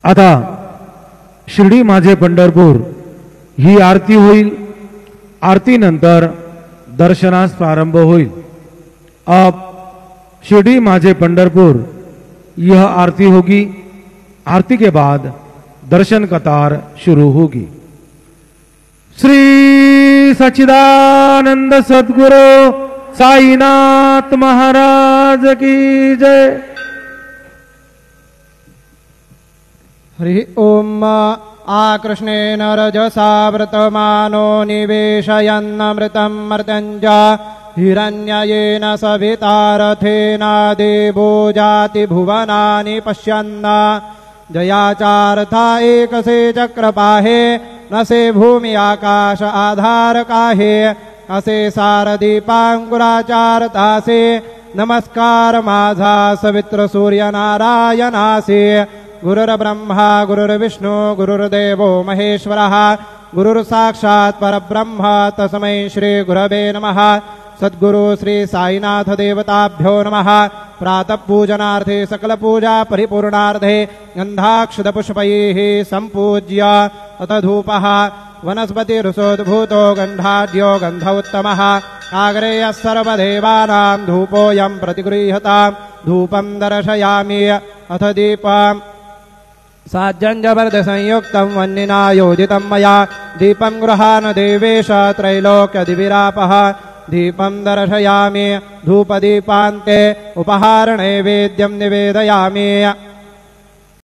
आता शिर्डी माझे पंढरपूर ही आरती होईल। आरती नंतर दर्शनास प्रारंभ होईल। अब शिर्डी माझे पंढरपुर यह आरती होगी। आरती के बाद दर्शन कतार शुरू होगी। श्री सच्चिदानंद सद्गुरु साईनाथ महाराज की जय। हरि ओम। आकृष्णेन रजसा व्रतमानो निवेशयन्नमृतं मर्त्यञ्च हिरण्ययेन सवितारथेन देवो जाति भुवनानि पश्यन्। जयाचार्था एकसे चक्रपाहे न से भूमि आकाश आधार काहे। असे सारदीपांकुराचारता से नमस्कार माझा सवित्र सूर्य नारायणासे। गुरुर्ब्रह्मा गुरुर्विष्णु गुरुर्देवो महेश्वरः गुरुर्साक्षात् परब्रह्म तस्मै श्री गुरवे नमः। सद्गुरु श्री साईनाथ देवताभ्यो नमः। प्रातः पूजनार्थे सकल पूजा परिपूर्णार्थे गन्धाक्षतपुष्पैः सम्पूज्य अथ धूपः वनस्पतिरुसोद्भूतो गन्धाढ्यो गन्ध उत्तमः। आग्रेयः सर्वदेवानां धूपोऽयं प्रतिगृह्यतां। धूपं दर्शयामि अथ दीपम् साज्जन्यवर्धसंयुक्तं वह्निना योजितं मया। दीपं गृहाण देवेश त्रैलोक्यदिविरापः। दीपं दर्शयामि धूपदीपान्ते उपहारनैवेद्यं निवेदयामि।